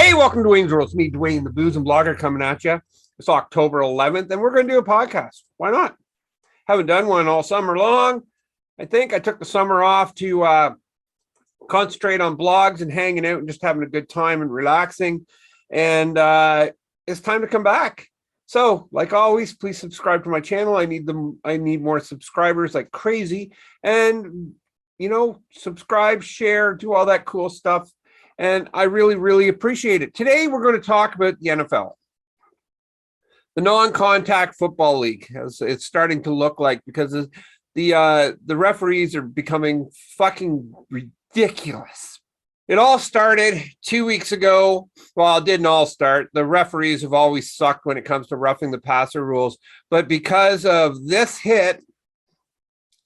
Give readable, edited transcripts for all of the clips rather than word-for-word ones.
Hey, welcome to DuanesWorld. It's me, Duane, the BoozinBlogger, coming at you. It's October 11th, and we're going to do a podcast. Why not? Haven't done one all summer long. I think I took the summer off to concentrate on blogs and hanging out and just having a good time and relaxing. And it's time to come back. So, like always, please subscribe to my channel. I need more subscribers like crazy. And, subscribe, share, do all that cool stuff. And I really, really appreciate it. Today, we're going to talk about the NFL. The non-contact football league, as it's starting to look like, because the referees are becoming fucking ridiculous. It all started 2 weeks ago. Well, it didn't all start. The referees have always sucked when it comes to roughing the passer rules. But because of this hit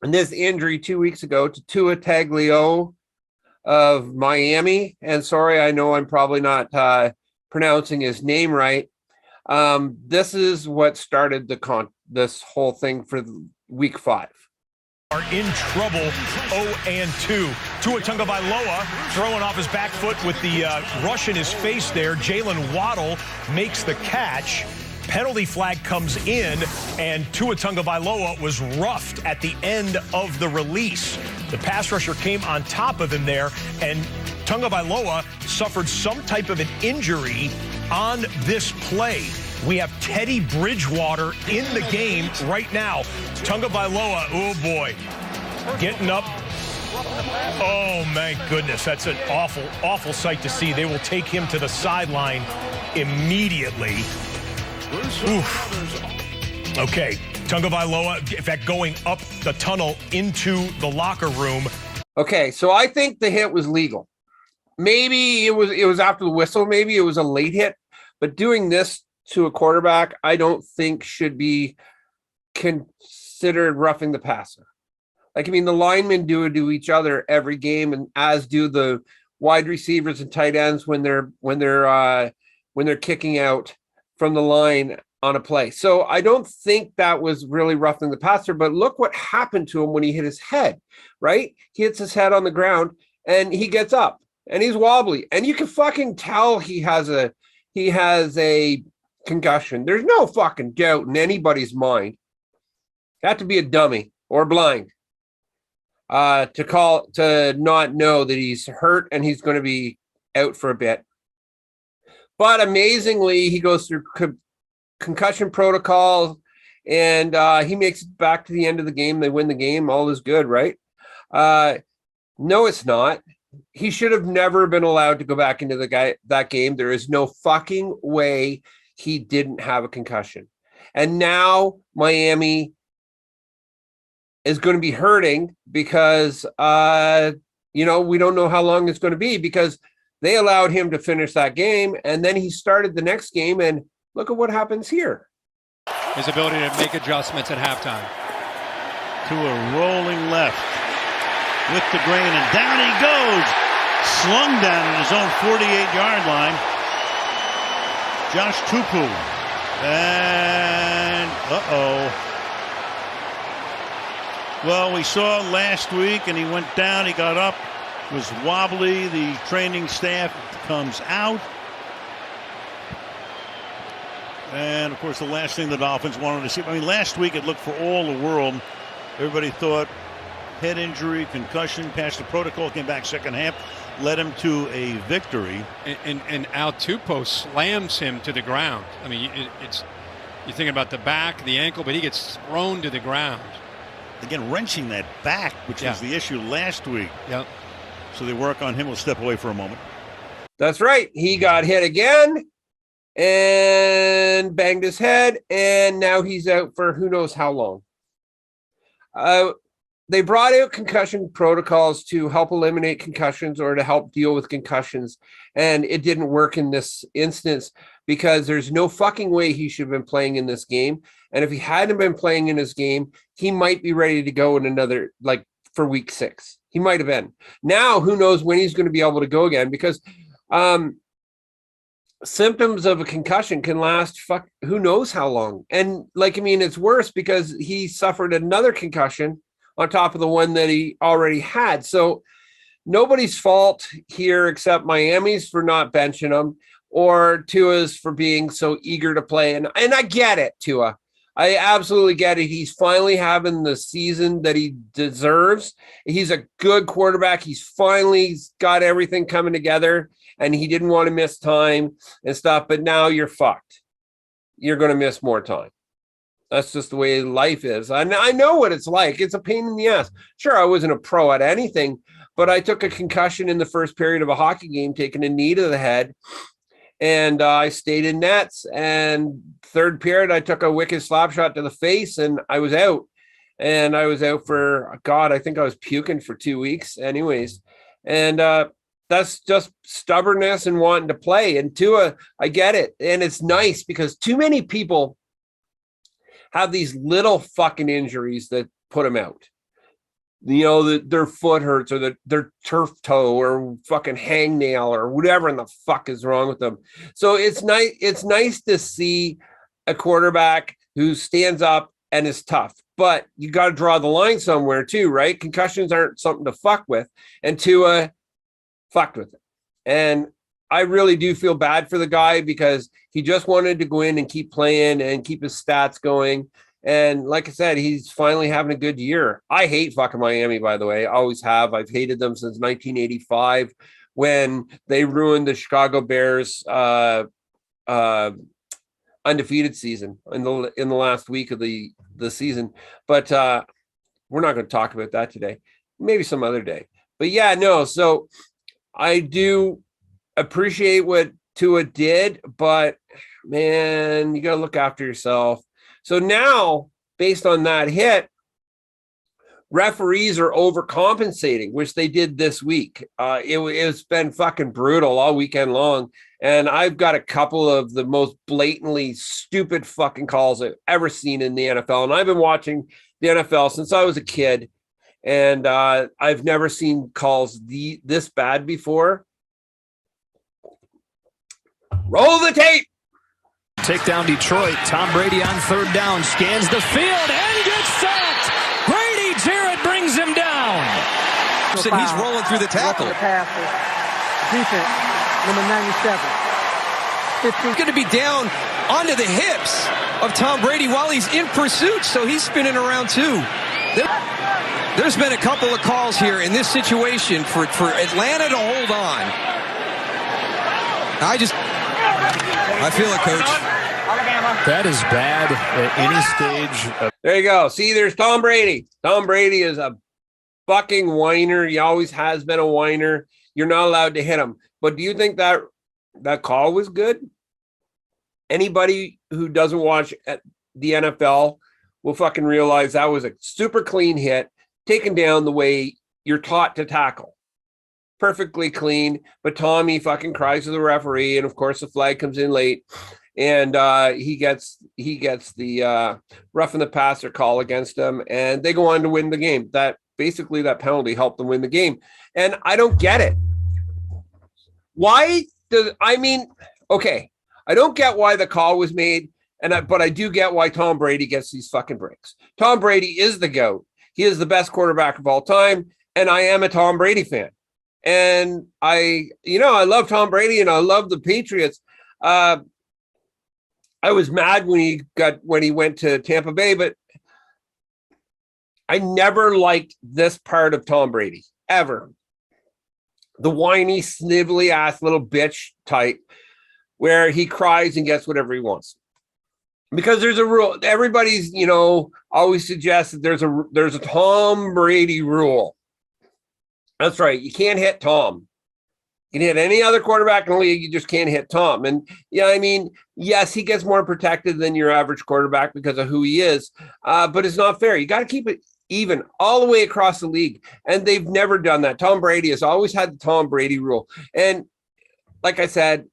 and this injury 2 weeks ago to Tua Tagovailoa of Miami, and sorry, I know I'm probably not pronouncing his name right. This is what started this whole thing for week 5. Are in trouble 0-2. Tua Tagovailoa throwing off his back foot with the rush in his face there. Jalen Waddle makes the catch. Penalty flag comes in, and Tua Tagovailoa was roughed at the end of the release. The pass rusher came on top of him there, and Tagovailoa suffered some type of an injury on this play. We have Teddy Bridgewater in the game right now. Tagovailoa, oh boy, getting up. Oh, my goodness, that's an awful, awful sight to see. They will take him to the sideline immediately. Oof. Okay, Tagovailoa, in fact, going up the tunnel into the locker room. Okay, so I think the hit was legal. Maybe it was after the whistle. Maybe it was a late hit. But doing this to a quarterback, I don't think should be considered roughing the passer. Like, I mean, the linemen do it to each other every game, and as do the wide receivers and tight ends when they're kicking out from the line on a play. So I don't think that was really roughing the passer, but look what happened to him when he hit his head, right? He hits his head on the ground and he gets up and he's wobbly, and you can fucking tell he has a concussion. There's no fucking doubt in anybody's mind. You have to be a dummy or blind to not know that he's hurt and he's going to be out for a bit. But amazingly, he goes through concussion protocol, and he makes it back to the end of the game. They win the game. All is good, right? No, it's not. He should have never been allowed to go back into that game. There is no fucking way he didn't have a concussion. And now Miami is going to be hurting because, we don't know how long it's going to be, because they allowed him to finish that game, and then he started the next game, and look at what happens here. His ability to make adjustments at halftime. To a rolling left with the grain, and down he goes. Slung down in his own 48-yard line. Josh Tupu. And, Well, we saw last week, and he went down, he got up, was wobbly. The training staff comes out. And, of course, the last thing the Dolphins wanted to see. I mean, last week it looked for all the world. Everybody thought head injury, concussion, passed the protocol, came back second half, led him to a victory. And Al Tupo slams him to the ground. I mean, you're thinking about the back, the ankle, but he gets thrown to the ground. Again, wrenching that back, which was the issue last week. Yep. So they work on him. We'll step away for a moment. That's right. He got hit again and banged his head, and now he's out for who knows how long. They brought out concussion protocols to help eliminate concussions or to help deal with concussions, and it didn't work in this instance because there's no fucking way he should have been playing in this game. And if he hadn't been playing in this game, he might be ready to go in another, for week 6. He might have been. Now, who knows when he's going to be able to go again, because symptoms of a concussion can last who knows how long. And it's worse because he suffered another concussion on top of the one that he already had. So nobody's fault here except Miami's for not benching him, or Tua's for being so eager to play. And I get it, Tua. I absolutely get it. He's finally having the season that he deserves. He's a good quarterback. He's finally got everything coming together, and he didn't want to miss time and stuff. But now you're fucked. You're going to miss more time. That's just the way life is. I know what it's like. It's a pain in the ass. Sure, I wasn't a pro at anything, but I took a concussion in the first period of a hockey game, taking a knee to the head. And I stayed in nets, and third period, I took a wicked slap shot to the face, and I was out. And I was out for, God, I think I was puking for 2 weeks anyways. And that's just stubbornness and wanting to play. And Tua, I get it. And it's nice because too many people have these little fucking injuries that put them out. You know, their foot hurts, or their turf toe, or fucking hangnail, or whatever in the fuck is wrong with them. So it's nice. It's nice to see a quarterback who stands up and is tough, but you got to draw the line somewhere too, right? Concussions aren't something to fuck with, and Tua fucked with it. And I really do feel bad for the guy because he just wanted to go in and keep playing and keep his stats going. And like I said, he's finally having a good year. I hate fucking Miami, by the way. I always have. I've hated them since 1985 when they ruined the Chicago Bears undefeated season in the last week of the season. But we're not going to talk about that today. Maybe some other day. But yeah, no. So I do appreciate what Tua did, but man, you got to look after yourself. So now, based on that hit, referees are overcompensating, which they did this week. It's been fucking brutal all weekend long. And I've got a couple of the most blatantly stupid fucking calls I've ever seen in the NFL. And I've been watching the NFL since I was a kid. And I've never seen calls this bad before. Roll the tape. Take down Detroit. Tom Brady on third down. Scans the field and gets sacked. Brady Jarrett brings him down. So he's rolling through the tackle. Defense, number 97. 15. He's going to be down onto the hips of Tom Brady while he's in pursuit, so he's spinning around too. There's been a couple of calls here in this situation for Atlanta to hold on. I feel it, Coach. That is bad at any stage. There you go. See, there's Tom Brady. Tom Brady is a fucking whiner. He always has been a whiner. You're not allowed to hit him. But do you think that call was good? Anybody who doesn't watch the NFL will fucking realize that was a super clean hit, taken down the way you're taught to tackle. Perfectly clean. But Tommy fucking cries to the referee, and of course the flag comes in late. And he gets the roughing the passer call against him, and they go on to win the game. That penalty helped them win the game. And I don't get it. Okay, I don't get why the call was made, but I do get why Tom Brady gets these fucking breaks. Tom Brady is the GOAT. He is the best quarterback of all time, and I am a Tom Brady fan. And I love Tom Brady and I love the Patriots. I was mad when he went to Tampa Bay, but I never liked this part of Tom Brady ever. The whiny, snivelly ass little bitch type where he cries and gets whatever he wants. Because there's a rule. Everybody's, always suggests that there's a Tom Brady rule. That's right. You can't hit Tom. You can hit any other quarterback in the league. You just can't hit Tom. And yes, he gets more protected than your average quarterback because of who he is. But it's not fair. You got to keep it even all the way across the league. And they've never done that. Tom Brady has always had the Tom Brady rule. And like I said,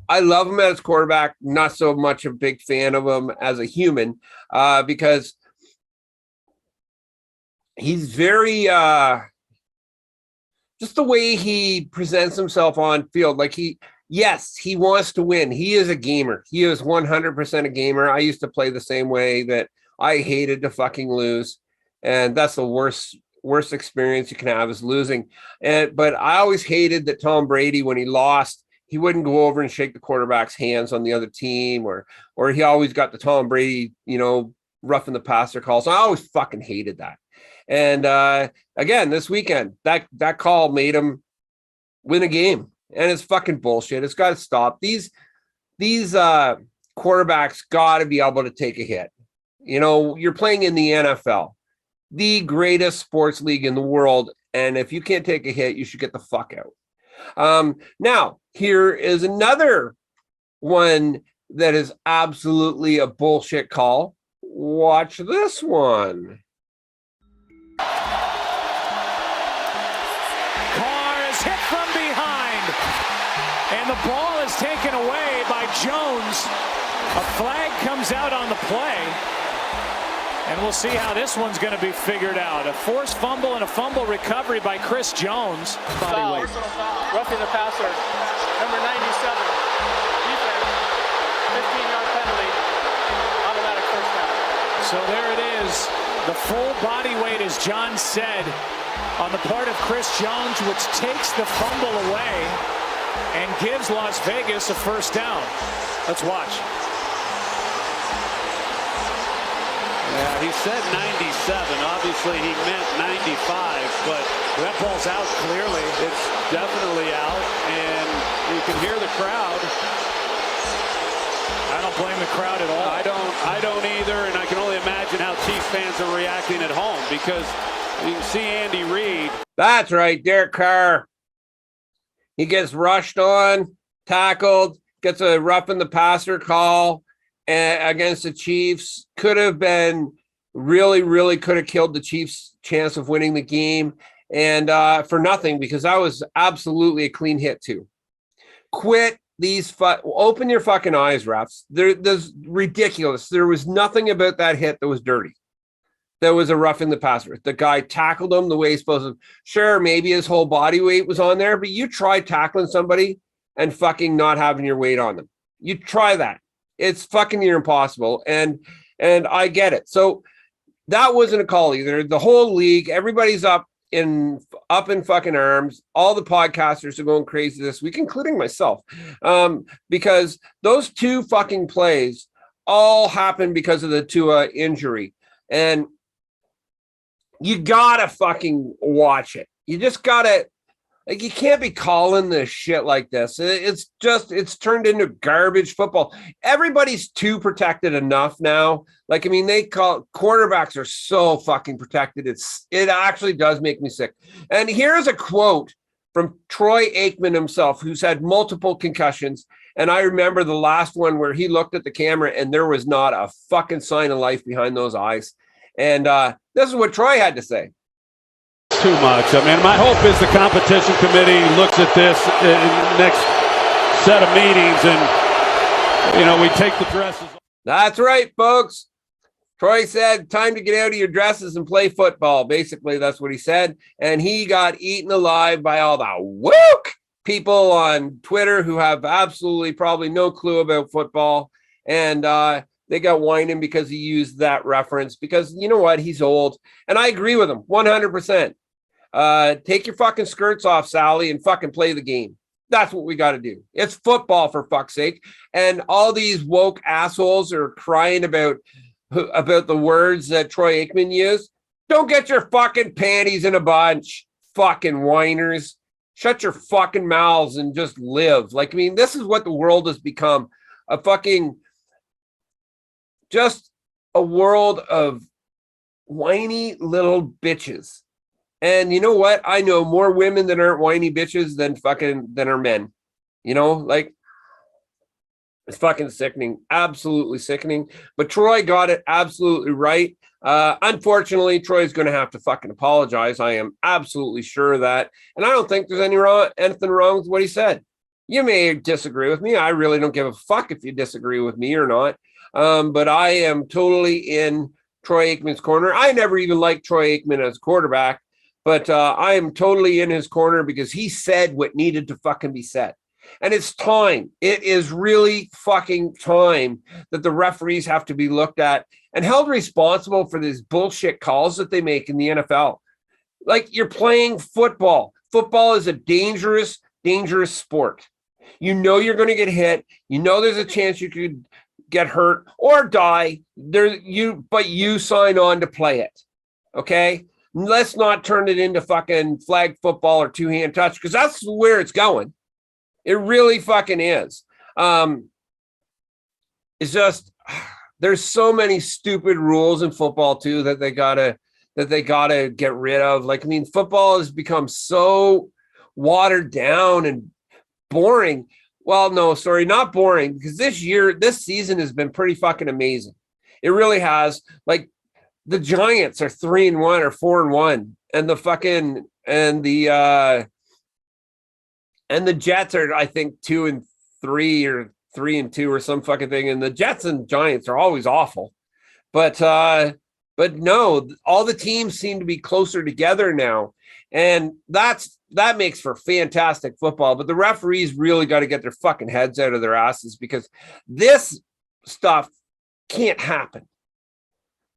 I love him as quarterback. Not so much a big fan of him as a human because he's very just the way he presents himself on field. Like he wants to win. He is a gamer. He is 100% a gamer. I used to play the same way, that I hated to fucking lose. And that's the worst experience you can have, is losing. But I always hated that Tom Brady, when he lost, he wouldn't go over and shake the quarterback's hands on the other team, or he always got the Tom Brady, roughing the passer calls. I always fucking hated that. And again, this weekend, that call made him win a game, and it's fucking bullshit. It's got to stop. These quarterbacks got to be able to take a hit. You're playing in the NFL, the greatest sports league in the world, and if you can't take a hit, you should get the fuck out. Now, here is another one that is absolutely a bullshit call. Watch this one. Carr is hit from behind, and the ball is taken away by Jones. A flag comes out on the play, and we'll see how this one's going to be figured out. A forced fumble and a fumble recovery by Chris Jones. Foul. Roughing the passer, number 97. Defense, 15-yard penalty, automatic first down. So there it is. The full body weight, as John said, on the part of Chris Jones, which takes the fumble away and gives Las Vegas a first down. Let's watch. Yeah, he said 97. Obviously, he meant 95, but That ball's out clearly. it's definitely out, and you can hear the crowd. I don't blame the crowd at all. I don't either, and I can only imagine how Chiefs fans are reacting at home, because you can see Andy Reid. That's right, Derek Carr. He gets rushed on, tackled, gets a roughing the passer call against the Chiefs. Could have been really could have killed the Chiefs' chance of winning the game, and for nothing, because that was absolutely a clean hit too. Quit these open your fucking eyes, refs. There's ridiculous. There was nothing about that hit that was dirty. That was a roughing the passer. The guy tackled him the way he's supposed to. Sure, maybe his whole body weight was on there, but you try tackling somebody and fucking not having your weight on them. You try that. It's fucking near impossible. And I get it. So that wasn't a call either. The whole league, everybody's up in fucking arms. All the podcasters are going crazy this week, including myself, because those two fucking plays all happened because of the Tua injury. And you gotta fucking watch it. You just gotta, like, you can't be calling this shit like this. It's turned into garbage football. Everybody's too protected enough now. Like, I mean, quarterbacks are so fucking protected. It actually does make me sick. And here's a quote from Troy Aikman himself, who's had multiple concussions. And I remember the last one where he looked at the camera and there was not a fucking sign of life behind those eyes. And this is what Troy had to say. Too much. I mean, my hope is the competition committee looks at this in the next set of meetings, and we take the dresses. That's right, folks. Troy said, time to get out of your dresses and play football. Basically, that's what he said. And he got eaten alive by all the woke people on Twitter who have absolutely probably no clue about football. And they got whining because he used that reference, because you know what? He's old. And I agree with him 100%. Take your fucking skirts off, Sally, and fucking play the game. That's what we got to do. It's football, for fuck's sake. And all these woke assholes are crying about the words that Troy Aikman used. Don't get your fucking panties in a bunch, fucking whiners. Shut your fucking mouths and just live. Like, I mean, this is what the world has become. Just a world of whiny little bitches. And you know what? I know more women that aren't whiny bitches than are men. Like, it's fucking sickening. Absolutely sickening. But Troy got it absolutely right. Unfortunately, Troy's going to have to fucking apologize. I am absolutely sure of that. And I don't think there's anything wrong with what he said. You may disagree with me. I really don't give a fuck if you disagree with me or not. But I am totally in Troy Aikman's corner. I never even liked Troy Aikman as quarterback, but I am totally in his corner because he said what needed to fucking be said. And it's time. It is really fucking time that the referees have to be looked at and held responsible for these bullshit calls that they make in the NFL. Like, you're playing football. Football is a dangerous sport. You know you're going to get hit. You know there's a chance you could get hurt or die. But you sign on to play it. Okay? Let's not turn it into fucking flag football or two-hand touch, because that's where it's going. It really fucking is. It's just there's so many stupid rules in football too that they gotta get rid of. Like, I mean, football has become so watered down and boring. Well, no, sorry, not boring, because this season has been pretty fucking amazing. It really has. Like, the Giants are 3-1 or 4-1, and the Jets are, I think, 2-3 or 3-2 or some fucking thing. And the Jets and Giants are always awful, but no, all the teams seem to be closer together now, and that makes for fantastic football. But the referees really got to get their fucking heads out of their asses, because this stuff can't happen.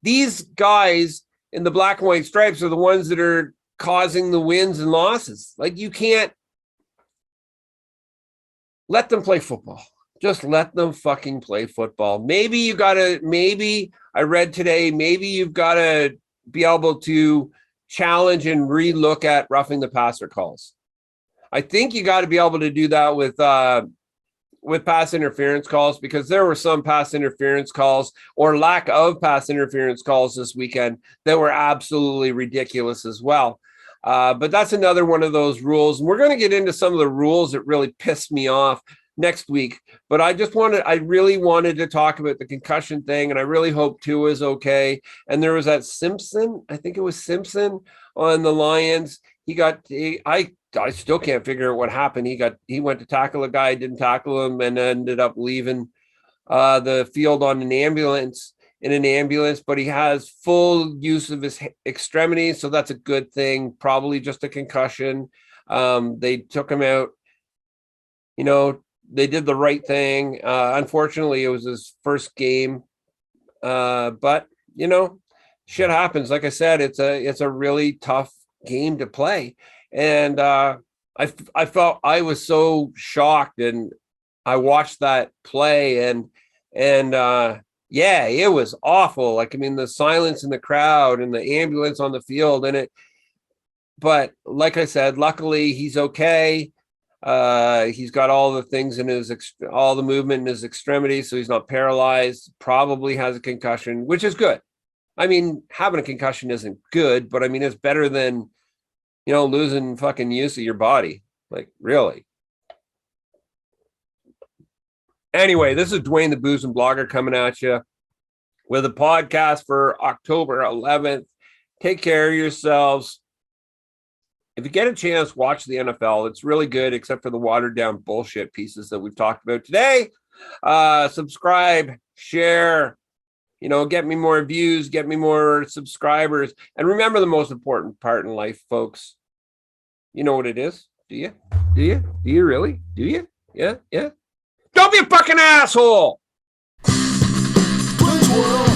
These guys in the black and white stripes are the ones that are causing the wins and losses. Like, you can't let them play football. Just let them fucking play football. Maybe I read today, maybe you've got to be able to challenge and relook at roughing the passer calls. I think you got to be able to do that with pass interference calls, because there were some pass interference calls or lack of pass interference calls this weekend that were absolutely ridiculous as well. But that's another one of those rules. And we're going to get into some of the rules that really pissed me off next week. But I really wanted to talk about the concussion thing, and I really hope Tua is okay. And there was that Simpson, I think it was Simpson on the Lions. I still can't figure out what happened. He went to tackle a guy, didn't tackle him, and ended up leaving the field on in an ambulance, but he has full use of his extremities, so that's a good thing. Probably just a concussion. They took him out. You know, they did the right thing. Unfortunately, it was his first game, but you know, shit happens. Like I said, it's a really tough game to play. And I felt, I was so shocked, and I watched that play, and yeah, it was awful. Like, I mean, the silence in the crowd and the ambulance on the field, but like I said, luckily he's okay. He's got all the things in all the movement in his extremities, so he's not paralyzed. Probably has a concussion, which is good. I mean, having a concussion isn't good, but I mean, it's better than, you know, losing fucking use of your body. Like, really. Anyway, this is Duane the BoozinBlogger coming at you with a podcast for October 11th. Take care of yourselves. If you get a chance, watch the NFL. It's really good, except for the watered down bullshit pieces that we've talked about today. Subscribe, share, you know, get me more views, get me more subscribers. And remember the most important part in life, folks. You know what it is? Do you? Do you? Do you really? Do you? Yeah? Yeah? Don't be a fucking asshole! DuanesWorld.